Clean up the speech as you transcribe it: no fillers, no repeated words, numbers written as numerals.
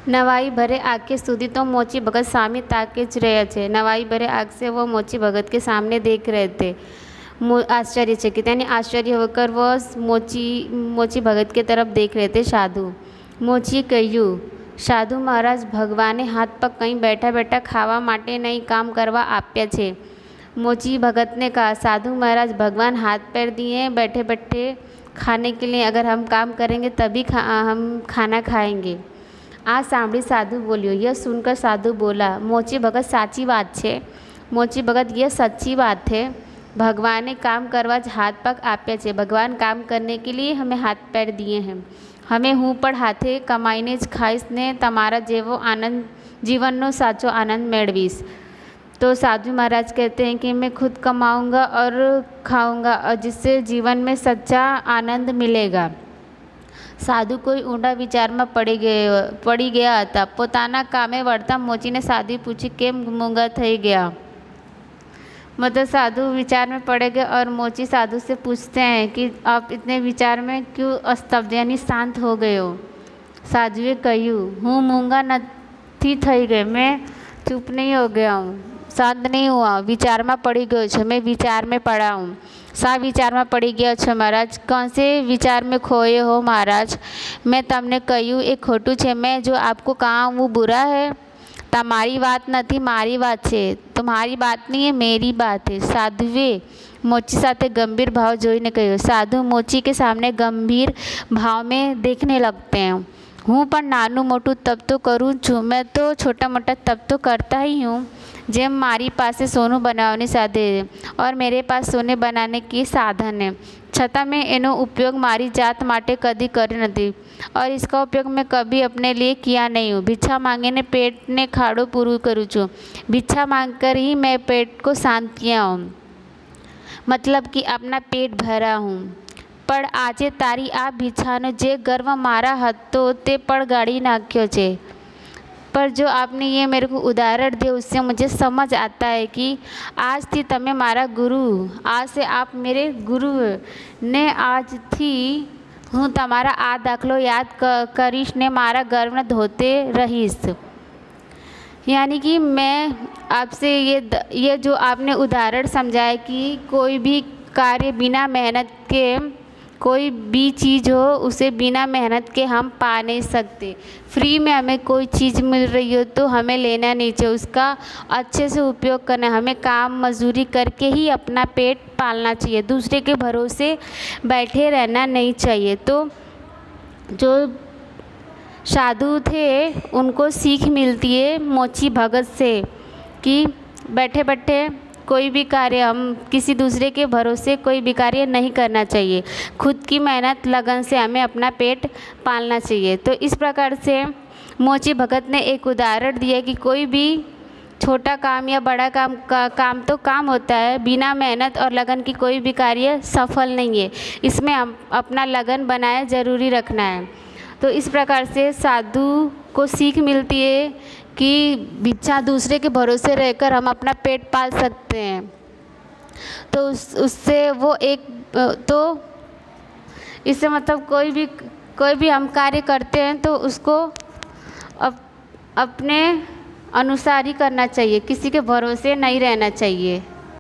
નવાઈ ભરે આંખે સુધી तो मोची भगत सामी ताके ज रहे थे। नवाई भरे आँख से वो मोची भगत के सामने देख रहे थे। आश्चर्यचकित यानी आश्चर्य होकर वो मोची भगत के तरफ देख रहे थे। साधु मोची કહ્યું, સાધુ મહારાજ ભગવાને હાથ પગ કંઈ बैठा बैठा खावा माटे नहीं काम करवा आप्या छे। मोची भगत ने कहा, साधु महाराज भगवान हाथ पैर दिए बैठे बैठे खाने के लिए, अगर हम काम करेंगे तभी हम खाना खाएंगे। आ सांभળી साधु बोल्यो। यह सुनकर साधु बोला, मोची भगत साची बात छे। मोची भगत यह सच्ची बात है। भगवाने काम करवा हाथ पग आप्या छे। भगवान काम करने के लिए हमें हाथ पैर दिए हैं। हमें हूँ पण हाथे कमाईने ज खाईश ने तमारा जेवो आनंद जीवननो साचो आनंद मेळवीश। तो साधु महाराज कहते हैं कि मैं खुद कमाऊंगा और खाऊंगा और जिससे जीवन में सच्चा आनंद मिलेगा। साधु कोई ऊंडा विचार में पड़ी गया था। पोताना कामे वळता मोचीने साधु पूछी, केम मूंगा थई गया? मतलब साधु विचार में पड़े गए और मोची साधु से पूछते हैं कि आप इतने विचार में क्यों स्तब्ध यानी शांत हो गए हो? साधुए કહ્યું, હું मूंगा નથી થઈ ગઈ, मैं चुप नहीं हो गया हूँ, शांत नहीं हुआ, विचार में पड़ी गयो छे, मैं विचार में पड़ा हूँ। सा विचार में पड़ी गया छे महाराज? कौन से विचार में खोए हो महाराज? मैं तमने કહ્યું એ ખોટું છે, मैं जो आपको कहा वो बुरा है? તમારી વાત નથી, મારી વાત છે। तुम्हारी बात नहीं है, मेरी बात है। साधुए मोची साथे गंभीर भाव जोईने કહ્યું। साधु मोची के सामने गंभीर भाव में देखने लगते हैं। हूँ पण नानू मोटू तप तो करूँ छूँ, मैं तो छोटा मोटा तप तो करता ही हूँ। जेम मारी पासे सोनू बनावनी साधे और मेरे पास सोने बनाने की साधन है, छतां मैं एनो उपयोग मारी जात माटे कदी कर्यो नथी और इसका उपयोग मैं कभी अपने लिए किया नहीं हूँ। भिक्षा मांगीने पेट ने खाड़ो पूरू करूँ छूँ। भिक्षा मांगकर ही मैं पेट को शांत किया हूँ, मतलब कि अपना पेट भरा हूँ। पर आजे तारी आ भिक्षानो जे गर्व मारा हतो ते पड़गाड़ी नाख्यो छे। पर जो आपने ये मेरे को उदाहरण दिया उससे मुझे समझ आता है कि आज थी तमे मारा गुरु, आज से आप मेरे गुरु ने, आज थी हूँ तमारा आ दाखलो याद करीश ने मारा गर्व न धोते रहीश। यानी कि मैं आपसे ये जो आपने उदाहरण समझाया कि कोई भी कार्य बिना मेहनत के, कोई भी चीज़ हो उसे बिना मेहनत के हम पा नहीं सकते। फ्री में हमें कोई चीज़ मिल रही हो तो हमें लेना नहीं चाहिए, उसका अच्छे से उपयोग करना। हमें काम मजदूरी करके ही अपना पेट पालना चाहिए, दूसरे के भरोसे बैठे रहना नहीं चाहिए। तो जो साधु थे उनको सीख मिलती है मोची भगत से कि बैठे बैठे कोई भी कार्य, हम किसी दूसरे के भरोसे कोई भी कार्य नहीं करना चाहिए, खुद की मेहनत लगन से हमें अपना पेट पालना चाहिए। तो इस प्रकार से मोची भगत ने एक उदाहरण दिया कि कोई भी छोटा काम या बड़ा काम तो काम होता है, बिना मेहनत और लगन की कोई भी कार्य सफल नहीं है। इसमें हम अपना लगन बनाए ज़रूरी रखना है। तो इस प्रकार से साधु को सीख मिलती है कि भिक्षा दूसरे के भरोसे रहकर हम अपना पेट पाल सकते हैं। तो उससे वो एक तो इससे मतलब कोई भी हम कार्य करते हैं तो उसको अपने अनुसार ही करना चाहिए, किसी के भरोसे नहीं रहना चाहिए।